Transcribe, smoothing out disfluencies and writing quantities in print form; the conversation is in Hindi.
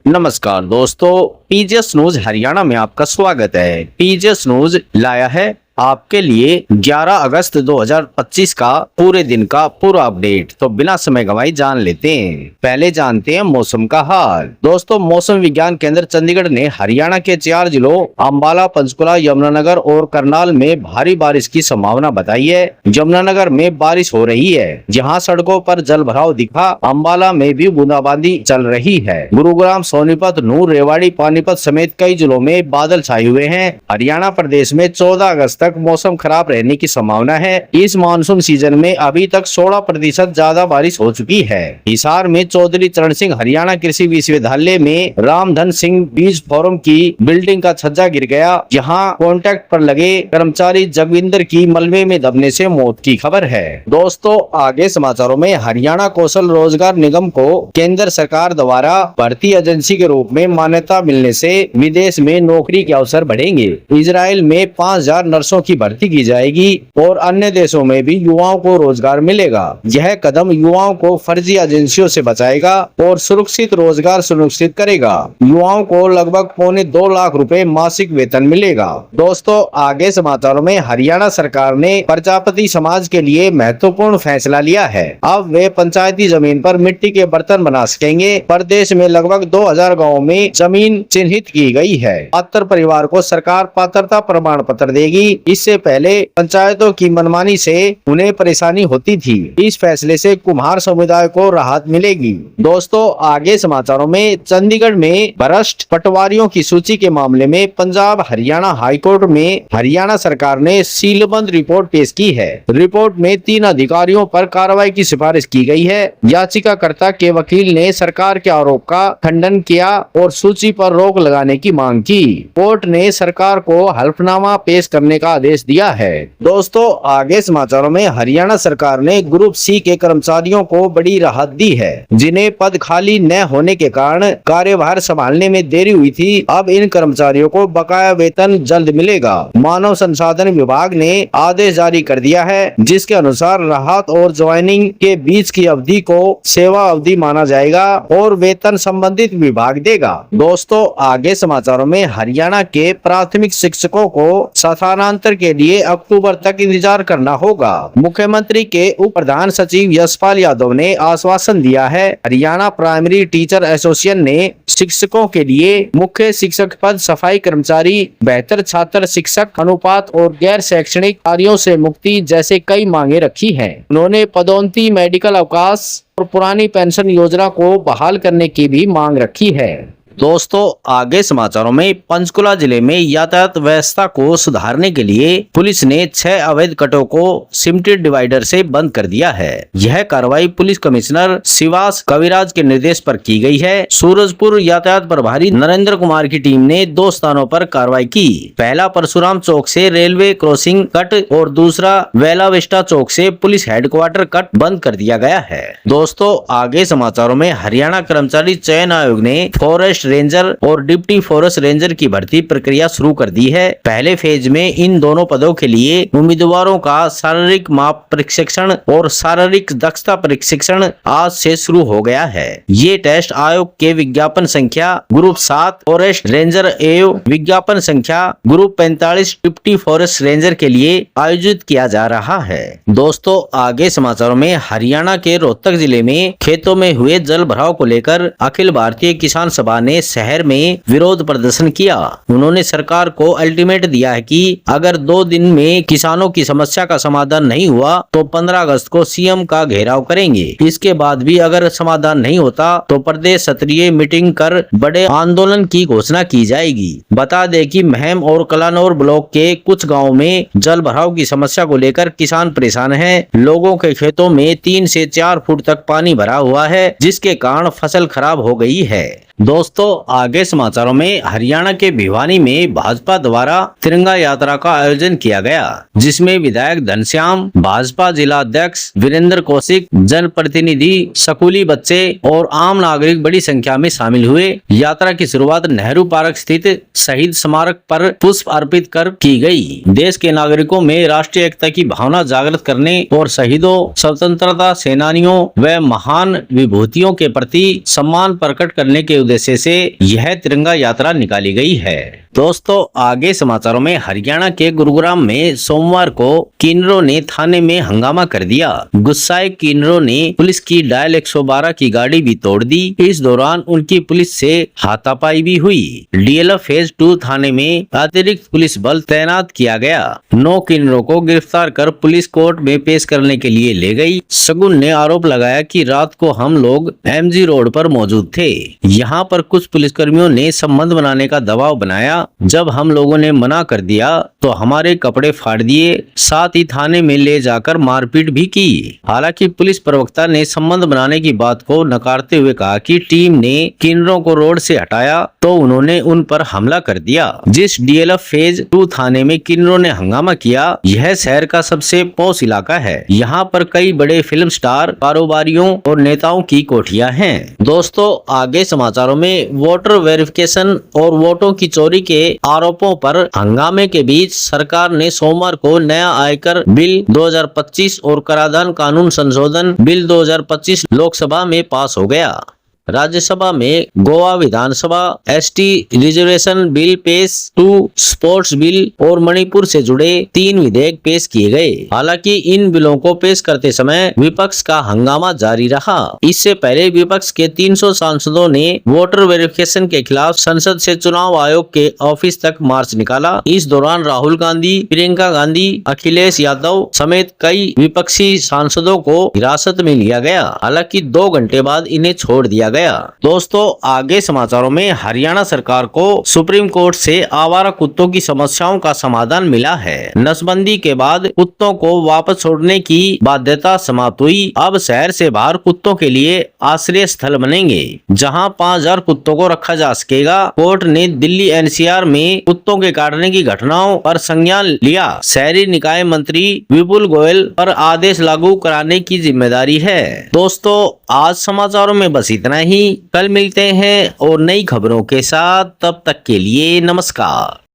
नमस्कार दोस्तों, पीजीएस न्यूज हरियाणा में आपका स्वागत है। पीजीएस न्यूज लाया है आपके लिए 11 अगस्त 2025 का पूरे दिन का पूरा अपडेट। तो बिना समय गंवाए जान लेते हैं। पहले जानते हैं मौसम का हाल। दोस्तों, मौसम विज्ञान केंद्र चंडीगढ़ ने हरियाणा के 4 जिलों अंबाला, पंचकुला, यमुनानगर और करनाल में भारी बारिश की संभावना बताई है। यमुनानगर में बारिश हो रही है, जहां सड़कों पर जल भराव दिखा। अंबाला में भी बूंदाबांदी चल रही है। गुरुग्राम, सोनीपत, नूर, रेवाड़ी, पानीपत समेत कई जिलों में बादल छाए हुए हैं। हरियाणा प्रदेश में 14 अगस्त मौसम खराब रहने की संभावना है। इस मानसून सीजन में अभी तक 16% ज्यादा बारिश हो चुकी है। हिसार में चौधरी चरण सिंह हरियाणा कृषि विश्वविद्यालय में रामधन सिंह बीज फोरम की बिल्डिंग का छज्जा गिर गया, जहां कॉन्ट्रैक्ट पर लगे कर्मचारी जगविंदर की मलबे में दबने से मौत की खबर है। दोस्तों, आगे समाचारों में हरियाणा कौशल रोजगार निगम को केंद्र सरकार द्वारा भर्ती एजेंसी के रूप में मान्यता मिलने से विदेश में नौकरी के अवसर बढ़ेंगे। इजराइल में 5000 नर्सों की भर्ती की जाएगी और अन्य देशों में भी युवाओं को रोजगार मिलेगा। यह कदम युवाओं को फर्जी एजेंसियों से बचाएगा और सुरक्षित रोजगार सुनिश्चित करेगा। युवाओं को लगभग 2.25 लाख रुपए मासिक वेतन मिलेगा। दोस्तों, आगे समाचारों में हरियाणा सरकार ने प्रजापति समाज के लिए महत्वपूर्ण फैसला लिया है। अब वे पंचायती जमीन पर मिट्टी के बर्तन बना सकेंगे। प्रदेश में लगभग 2000 गाँव में जमीन चिन्हित की गई है। पात्र परिवार को सरकार पात्रता प्रमाण पत्र देगी। इससे पहले पंचायतों की मनमानी से उन्हें परेशानी होती थी। इस फैसले से कुम्हार समुदाय को राहत मिलेगी। दोस्तों, आगे समाचारों में चंडीगढ़ में भ्रष्ट पटवारियों की सूची के मामले में पंजाब हरियाणा हाईकोर्ट में हरियाणा सरकार ने सीलबंद रिपोर्ट पेश की है। रिपोर्ट में 3 अधिकारियों पर कार्रवाई की सिफारिश की गई है। याचिकाकर्ता के वकील ने सरकार के आरोप का खंडन किया और सूची पर रोक लगाने की मांग की। कोर्ट ने सरकार को हल्फनामा पेश करने का आदेश दिया है। दोस्तों, आगे समाचारों में हरियाणा सरकार ने ग्रुप सी के कर्मचारियों को बड़ी राहत दी है, जिन्हें पद खाली न होने के कारण कार्यभार संभालने में देरी हुई थी। अब इन कर्मचारियों को बकाया वेतन जल्द मिलेगा। मानव संसाधन विभाग ने आदेश जारी कर दिया है, जिसके अनुसार राहत और ज्वाइनिंग के बीच की अवधि को सेवा अवधि माना जाएगा और वेतन संबंधित विभाग देगा। दोस्तों, आगे समाचारों में हरियाणा के प्राथमिक शिक्षकों को स्थानांतरण के लिए अक्टूबर तक इंतजार करना होगा। मुख्यमंत्री के उप प्रधान सचिव यशपाल यादव ने आश्वासन दिया है। हरियाणा प्राइमरी टीचर एसोसिएशन ने शिक्षकों के लिए मुख्य शिक्षक पद, सफाई कर्मचारी, बेहतर छात्र शिक्षक अनुपात और गैर शैक्षणिक कार्यों से मुक्ति जैसे कई मांगे रखी हैं। उन्होंने पदोन्नति, मेडिकल अवकाश और पुरानी पेंशन योजना को बहाल करने की भी मांग रखी है। दोस्तों, आगे समाचारों में पंचकुला जिले में यातायात व्यवस्था को सुधारने के लिए पुलिस ने 6 अवैध कटों को सिमटेड डिवाइडर से बंद कर दिया है। यह कार्रवाई पुलिस कमिश्नर शिवास कविराज के निर्देश पर की गई है। सूरजपुर यातायात प्रभारी नरेंद्र कुमार की टीम ने 2 स्थानों पर कार्रवाई की। पहला परशुराम चौक से रेलवे क्रॉसिंग कट और दूसरा वेला विस्टा चौक से पुलिस हेडक्वार्टर कट बंद कर दिया गया है। दोस्तों, आगे समाचारों में हरियाणा कर्मचारी चयन आयोग ने फॉरेस्ट रेंजर और डिप्टी फॉरेस्ट रेंजर की भर्ती प्रक्रिया शुरू कर दी है। पहले फेज में इन दोनों पदों के लिए उम्मीदवारों का शारीरिक माप प्रशिक्षण और शारीरिक दक्षता प्रशिक्षण आज से शुरू हो गया है। ये टेस्ट आयोग के विज्ञापन संख्या ग्रुप 7 फॉरेस्ट रेंजर एवं विज्ञापन संख्या ग्रुप 45 डिप्टी फॉरेस्ट रेंजर के लिए आयोजित किया जा रहा है। दोस्तों, आगे समाचारों में हरियाणा के रोहतक जिले में खेतों में हुए जल भराव को लेकर अखिल भारतीय किसान सभा ने शहर में विरोध प्रदर्शन किया। उन्होंने सरकार को अल्टीमेट दिया है कि अगर 2 दिन में किसानों की समस्या का समाधान नहीं हुआ तो 15 अगस्त को सीएम का घेराव करेंगे। इसके बाद भी अगर समाधान नहीं होता तो प्रदेश स्तरीय मीटिंग कर बड़े आंदोलन की घोषणा की जाएगी। बता दें कि महम और कलानौर ब्लॉक के कुछ गाँव में जल भराव की समस्या को लेकर किसान परेशान हैं। लोगों के खेतों में 3 से 4 फुट तक पानी भरा हुआ है, जिसके कारण फसल खराब हो गई है। दोस्तों, आगे समाचारों में हरियाणा के भिवानी में भाजपा द्वारा तिरंगा यात्रा का आयोजन किया गया, जिसमें विधायक घनश्याम, भाजपा जिला अध्यक्ष वीरेंद्र कौशिक, जनप्रतिनिधि, स्कूली बच्चे और आम नागरिक बड़ी संख्या में शामिल हुए। यात्रा की शुरुआत नेहरू पार्क स्थित शहीद स्मारक पर पुष्प अर्पित कर की गई। देश के नागरिकों में राष्ट्रीय एकता की भावना जागृत करने और शहीदों, स्वतंत्रता सेनानियों व महान विभूतियों के प्रति सम्मान प्रकट करने के उद्देश्य से यह तिरंगा यात्रा निकाली गई है। दोस्तों आगे समाचारों में, हरियाणा के गुरुग्राम में सोमवार को किन्नरों ने थाने में हंगामा कर दिया। गुस्साए किन्नरों ने पुलिस की डायल 112 की गाड़ी भी तोड़ दी। इस दौरान उनकी पुलिस से हाथापाई भी हुई। डीएलएफ फेज 2 थाने में अतिरिक्त पुलिस बल तैनात किया गया। 9 किन्नरों को गिरफ्तार कर पुलिस कोर्ट में पेश करने के लिए ले गई। शगुन ने आरोप लगाया कि रात को हम लोग एमजी रोड पर मौजूद थे। यहाँ पर कुछ पुलिसकर्मियों ने संबंध बनाने का दबाव बनाया। जब हम लोगों ने मना कर दिया तो हमारे कपड़े फाड़ दिए, साथ ही थाने में ले जाकर मारपीट भी की। हालांकि पुलिस प्रवक्ता ने संबंध बनाने की बात को नकारते हुए कहा कि टीम ने किन्नरों को रोड से हटाया तो उन्होंने उन पर हमला कर दिया। जिस डीएलएफ फेज 2 थाने में किन्नरों ने हंगामा किया, यह शहर का सबसे पॉश इलाका है। यहाँ पर कई बड़े फिल्म स्टार, कारोबारियों और नेताओं की कोठियां हैं। दोस्तों आगे समाचारों में, वोटर वेरिफिकेशन और वोटों की चोरी के आरोपों पर हंगामे के बीच सरकार ने सोमवार को नया आयकर बिल 2025 और कराधान कानून संशोधन बिल 2025 लोकसभा में पास हो गया। राज्यसभा में गोवा विधानसभा एसटी रिजर्वेशन बिल पेश 2, स्पोर्ट्स बिल और मणिपुर से जुड़े 3 विधेयक पेश किए गए। हालांकि इन बिलों को पेश करते समय विपक्ष का हंगामा जारी रहा। इससे पहले विपक्ष के 300 सांसदों ने वोटर वेरिफिकेशन के खिलाफ संसद से चुनाव आयोग के ऑफिस तक मार्च निकाला। इस दौरान राहुल गांधी, प्रियंका गांधी, अखिलेश यादव समेत कई विपक्षी सांसदों को हिरासत में लिया गया। हालांकि 2 घंटे बाद इन्हें छोड़ दिया गया। दोस्तों आगे समाचारों में, हरियाणा सरकार को सुप्रीम कोर्ट से आवारा कुत्तों की समस्याओं का समाधान मिला है। नसबंदी के बाद कुत्तों को वापस छोड़ने की बाध्यता समाप्त हुई। अब शहर से बाहर कुत्तों के लिए आश्रय स्थल बनेंगे, जहां 5000 कुत्तों को रखा जा सकेगा। कोर्ट ने दिल्ली एनसीआर में कुत्तों के काटने की घटनाओं पर संज्ञान लिया। शहरी निकाय मंत्री विपुल गोयल पर आदेश लागू कराने की जिम्मेदारी है। दोस्तों आज समाचारों में बस इतना ही। कल मिलते हैं और नई खबरों के साथ। तब तक के लिए नमस्कार।